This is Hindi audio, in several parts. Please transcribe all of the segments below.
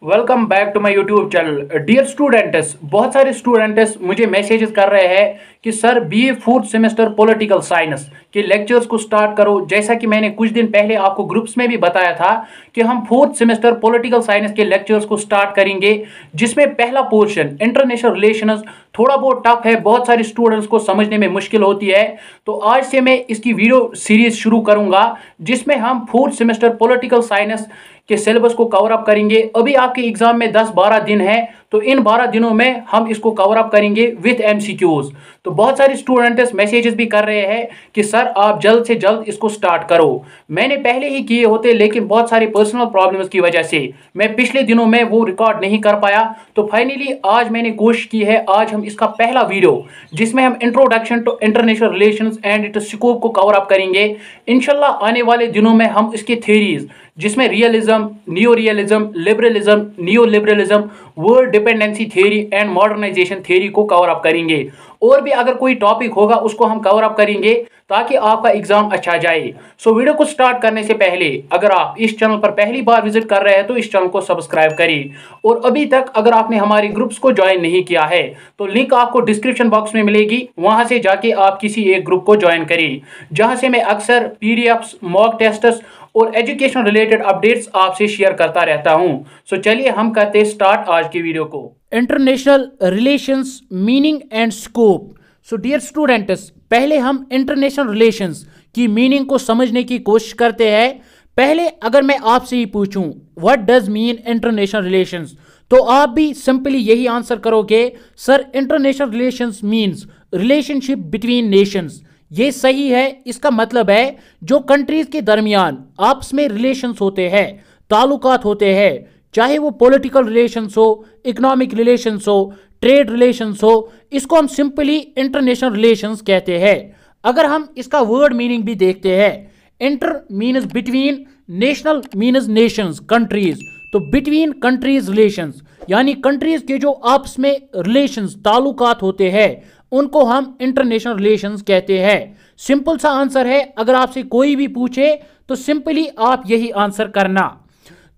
Welcome back to my YouTube channel. Dear students, बहुत सारे स्टूडेंट्स मुझे मैसेजेस कर रहे हैं कि sir BA fourth semester political science के लेक्चर्स को स्टार्ट करो। जैसा कि मैंने कुछ दिन पहले आपको ग्रुप्स में भी बताया था कि हम फोर्थ सेमेस्टर पॉलिटिकल साइंस के लेक्चर्स को स्टार्ट करेंगे, जिसमें पहला पोर्शन इंटरनेशनल रिलेशंस थोड़ा बहुत टफ है, बहुत सारे स्टूडेंट्स को समझने में मुश्किल होती है। तो आज से मैं इसकी वीडियो सीरीज शुरू करूंगा जिसमें हम फोर्थ सेमेस्टर पॉलिटिकल साइंस के सिलेबस को कवर अप करेंगे। अभी आपके एग्जाम में 10-12 दिन है, तो इन 12 दिनों में हम इसको कवर अप करेंगे विथ एमसीक्यूज। तो बहुत सारे स्टूडेंट्स मैसेजेस भी कर रहे हैं कि सर आप जल्द से जल्द इसको स्टार्ट करो। मैंने पहले ही किए होते, लेकिन बहुत सारे पर्सनल प्रॉब्लम्स की वजह से मैं पिछले दिनों में वो रिकॉर्ड नहीं कर पाया। तो फाइनली आज मैंने कोशिश की है, आज हम इसका पहला वीडियो जिसमें हम introduction to international relations and its scope को कवर अप करेंगे। इंशाल्लाह आने वाले दिनों में हम इसके थ्योरीज जिसमें realism, neo realism, liberalism, neo liberalism, world dependency theory and modernisation theory को कवर अप करेंगे। और भी अगर कोई टॉपिक होगा उसको हम कवर अप करेंगे ताकि आपका एग्जाम अच्छा जाए। सो वीडियो को स्टार्ट करने से पहले अगर आप इस चैनल पर पहली बार विजिट कर रहे हैं तो इस चैनल को सब्सक्राइब करें, और अभी तक अगर आपने हमारे ग्रुप्स को ज्वाइन नहीं किया है तो लिंक आपको डिस्क्रिप्शन बॉक्स में मिलेगी, वहां से जाके आप किसी एक ग्रुप को ज्वाइन करें, जहां से मैं अक्सर पीडीएफ्स, मॉक टेस्ट्स और एजुकेशन रिलेटेड अपडेट्स आपसे शेयर करता रहता हूं। सो चलिए हम करते हैं स्टार्ट आज की वीडियो को। International relations meaning and scope. So dear students, पहले हम इंटरनेशनल रिलेशंस की मीनिंग को समझने की कोशिश करते हैं। पहले अगर मैं आपसे ही पूछूं what does mean international relations, तो आप भी सिंपली यही आंसर करोगे, sir international relations means relationship between Nations. ये सही है। इसका मतलब है जो कंट्रीज के दरमियान आपस में रिलेशंस होते हैं, ताल्लुकात होते हैं, चाहे वो पॉलिटिकल रिलेशंस हो, इकोनॉमिक रिलेशंस हो, ट्रेड रिलेशंस हो, इसको हम सिंपली इंटरनेशनल रिलेशंस कहते हैं। अगर हम इसका वर्ड मीनिंग भी देखते हैं, inter means between, national means Nations, countries, तो बिटवीन कंट्रीज रिलेशंस यानी कंट्रीज के जो आपस में रिलेशंस, ताल्लुकात होते हैं, उनको हम इंटरनेशनल रिलेशंस कहते हैं। सिंपल सा आंसर है। अगर आपसे कोई भी पूछे तो सिंपली आप यही आंसर करना।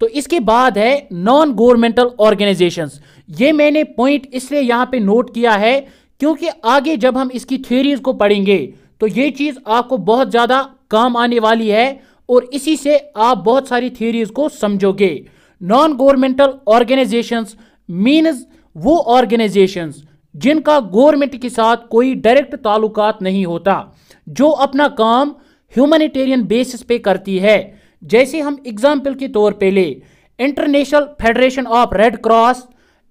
तो इसके बाद है नॉन गवर्नमेंटल ऑर्गेनाइजेशंस। ये मैंने पॉइंट इसलिए यहां पे नोट किया है क्योंकि आगे जब हम इसकी थ्योरीज को पढ़ेंगे तो ये चीज आपको बहुत ज्यादा काम आने वाली है और इसी से आप बहुत सारी थ्योरीज को समझोगे। नॉन गवर्नमेंटल ऑर्गेनाइजेशंस मीन्स वो ऑर्गेनाइजेशंस जिनका गवर्नमेंट के साथ कोई डायरेक्ट ताल्लुकात नहीं होता, जो अपना काम ह्यूमैनिटेरियन बेसिस पे करती है। जैसे हम एग्जाम्पल के तौर पे ले international federation of red cross,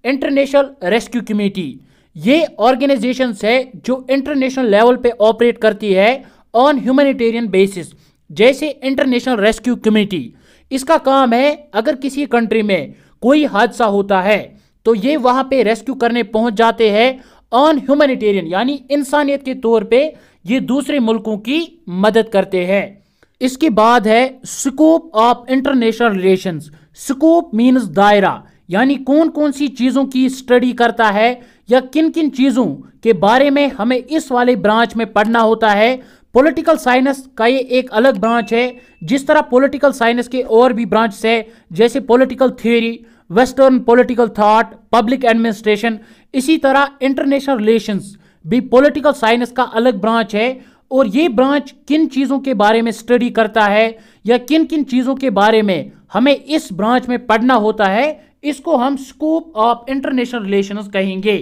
international rescue committee, ये ऑर्गेनाइजेशंस है जो इंटरनेशनल लेवल पे ऑपरेट करती है ऑन ह्यूमैनिटेरियन बेसिस। जैसे इंटरनेशनल रेस्क्यू कमेटी, इसका काम है अगर किसी कंट्री में कोई हादसा होता है तो ये वहां पे रेस्क्यू करने पहुंच जाते हैं ऑन ह्यूमैनिटेरियन यानी इंसानियत के तौर पे ये दूसरे मुल्कों की मदद करते हैं। इसके बाद है scope of international relations. Scope means दायरा, यानी कौन कौन सी चीजों की स्टडी करता है या किन किन चीजों के बारे में हमें इस वाले ब्रांच में पढ़ना होता है। पॉलिटिकल साइंस का ये एक अलग ब्रांच है। जिस तरह पॉलिटिकल साइंस के और भी ब्रांच है जैसे political theory, western political thought, public administration, इसी तरह इंटरनेशनल रिलेशंस भी पॉलिटिकल साइंस का अलग ब्रांच है। और ये ब्रांच किन चीज़ों के बारे में स्टडी करता है या किन किन चीज़ों के बारे में हमें इस ब्रांच में पढ़ना होता है, इसको हम स्कोप ऑफ इंटरनेशनल रिलेशंस कहेंगे।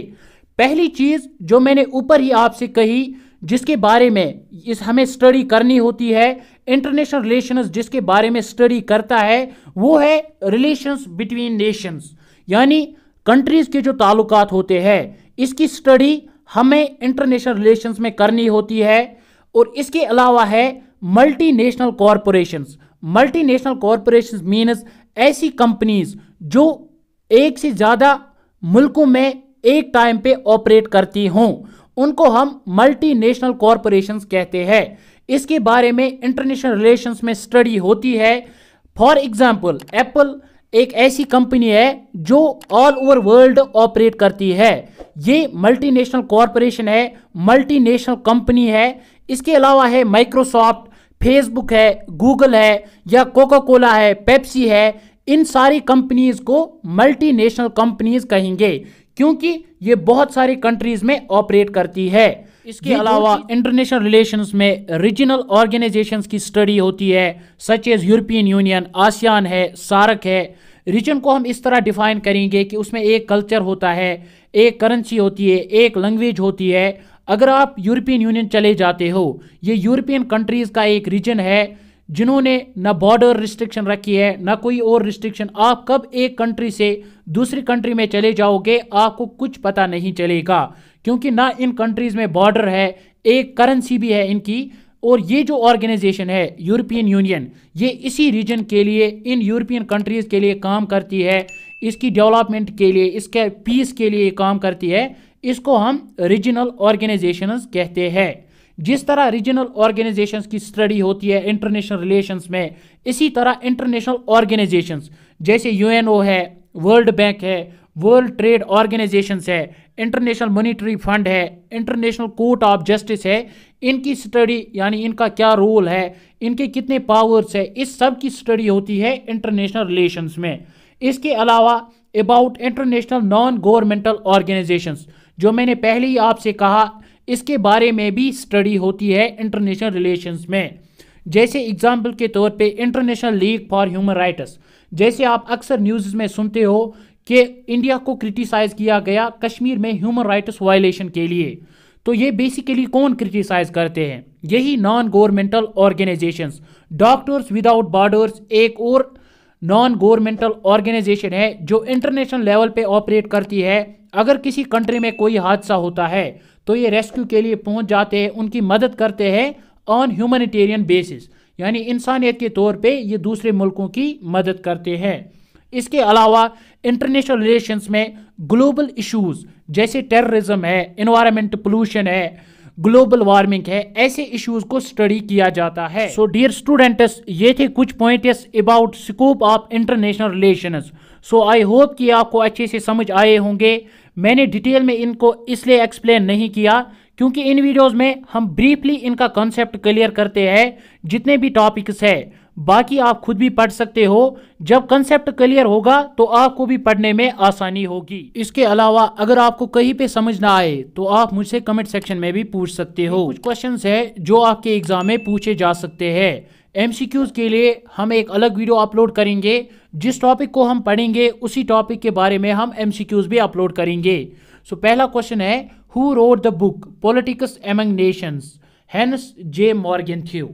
पहली चीज़ जो मैंने ऊपर ही आपसे कही जिसके बारे में हमें स्टडी करनी होती है, इंटरनेशनल रिलेशंस जिसके बारे में स्टडी करता है वो है रिलेशंस बिटवीन नेशंस, यानी कंट्रीज के जो ताल्लुकात होते हैं इसकी स्टडी हमें इंटरनेशनल रिलेशंस में करनी होती है। और इसके अलावा है multinational corporations. Multinational corporations means ऐसी कंपनीज जो एक से ज़्यादा मुल्कों में एक टाइम पे ऑपरेट करती हों, उनको हम मल्टीनेशनल कॉरपोरेशंस कहते हैं। इसके बारे में इंटरनेशनल रिलेशंस में स्टडी होती है। फॉर एग्जांपल एप्पल एक ऐसी कंपनी है जो ऑल ओवर वर्ल्ड ऑपरेट करती है। ये मल्टीनेशनल कॉरपोरेशन है, मल्टीनेशनल कंपनी है। इसके अलावा है माइक्रोसॉफ्ट, फेसबुक है, गूगल है या कोका कोला है, पेप्सी है। इन सारी कंपनीज को मल्टीनेशनल कंपनीज कहेंगे क्योंकि ये बहुत सारी कंट्रीज में ऑपरेट करती है। इसके अलावा इंटरनेशनल रिलेशंस में रीजनल ऑर्गेनाइजेशंस की स्टडी होती है, such as European Union, ASEAN है, सार्क है। रीजन को हम इस तरह डिफाइन करेंगे कि उसमें एक कल्चर होता है, एक करेंसी होती है, एक लैंग्वेज होती है। अगर आप यूरोपियन यूनियन चले जाते हो, ये यूरोपियन कंट्रीज का एक रीजन है जिन्होंने न बॉर्डर रिस्ट्रिक्शन रखी है न कोई और रिस्ट्रिक्शन। आप कब एक कंट्री से दूसरी कंट्री में चले जाओगे आपको कुछ पता नहीं चलेगा, क्योंकि ना इन कंट्रीज में बॉर्डर है, एक करेंसी भी है इनकी। और ये जो ऑर्गेनाइजेशन है यूरोपियन यूनियन, ये इसी रीजन के लिए, इन यूरोपियन कंट्रीज के लिए काम करती है, इसकी डेवलपमेंट के लिए, इसके पीस के लिए काम करती है। इसको हम रीजनल ऑर्गेनाइजेशंस कहते हैं। जिस तरह रीजनल ऑर्गेनाइजेशंस की स्टडी होती है इंटरनेशनल रिलेशंस में, इसी तरह इंटरनेशनल ऑर्गेनाइजेशंस जैसे यूएनओ है, वर्ल्ड बैंक है, वर्ल्ड ट्रेड ऑर्गेनाइजेशंस है, इंटरनेशनल मॉनिटरी फंड है, इंटरनेशनल कोर्ट ऑफ जस्टिस है, इनकी स्टडी यानी इनका क्या रोल है, इनके कितने पावर्स है, इस सब की स्टडी होती है इंटरनेशनल रिलेशंस में। इसके अलावा about international non governmental organisations, जो मैंने पहले ही आपसे कहा, इसके बारे में भी स्टडी होती है इंटरनेशनल रिलेशंस में। जैसे एग्जाम्पल के तौर पे international league for human rights, जैसे आप अक्सर न्यूज़ में सुनते हो कि इंडिया को क्रिटिसाइज किया गया कश्मीर में ह्यूमन राइट्स वायलेशन के लिए। तो ये बेसिकली कौन क्रिटिसाइज करते हैं? यही non governmental organisations. Doctors without borders एक और नॉन गवर्नमेंटल ऑर्गेनाइजेशन है जो इंटरनेशनल लेवल पे ऑपरेट करती है। अगर किसी कंट्री में कोई हादसा होता है तो ये रेस्क्यू के लिए पहुंच जाते हैं, उनकी मदद करते हैं ऑन ह्यूमैनिटेरियन बेसिस, यानी इंसानियत के तौर पे ये दूसरे मुल्कों की मदद करते हैं। इसके अलावा इंटरनेशनल रिलेशंस में ग्लोबल इश्यूज जैसे टेररिज्म है, एनवायरमेंट पोल्यूशन है, ग्लोबल वार्मिंग है, ऐसे इश्यूज को स्टडी किया जाता है। सो डियर स्टूडेंट्स, ये थे कुछ points about scope of international relations. So I hope कि आपको अच्छे से समझ आए होंगे। मैंने डिटेल में इनको इसलिए एक्सप्लेन नहीं किया क्योंकि इन वीडियोस में हम ब्रीफली इनका कॉन्सेप्ट क्लियर करते हैं जितने भी टॉपिक्स है। बाकी आप खुद भी पढ़ सकते हो, जब कंसेप्ट क्लियर होगा तो आपको भी पढ़ने में आसानी होगी। इसके अलावा अगर आपको कहीं पे समझ ना आए तो आप मुझसे कमेंट सेक्शन में भी पूछ सकते हो। कुछ क्वेश्चंस है जो आपके एग्जाम में पूछे जा सकते हैं। एमसीक्यूज के लिए हम एक अलग वीडियो अपलोड करेंगे। जिस टॉपिक को हम पढ़ेंगे उसी टॉपिक के बारे में हम एमसीक्यूज भी अपलोड करेंगे। सो पहला क्वेश्चन है, who wrote the book politics among nations? Hans J Morgenthau.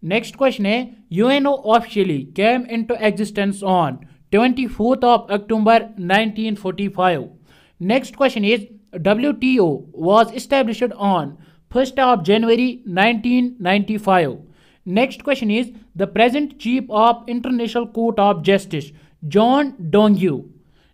Next question है, UNO officially came into existence on 24th of October 1945. Next question is, WTO was established on 1st of January 1995. Next question is, the present Chief of International Court of Justice, John Dongue.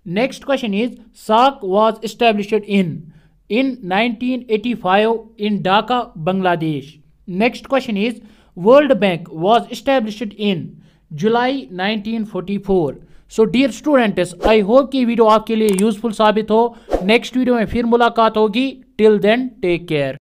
Next question is, SAARC was established in 1985 in Dhaka, Bangladesh. Next question is, World Bank was established in July 1944. So dear students, I hope कि वीडियो आपके लिए यूजफुल साबित हो। नेक्स्ट वीडियो में फिर मुलाकात होगी। Till then take care.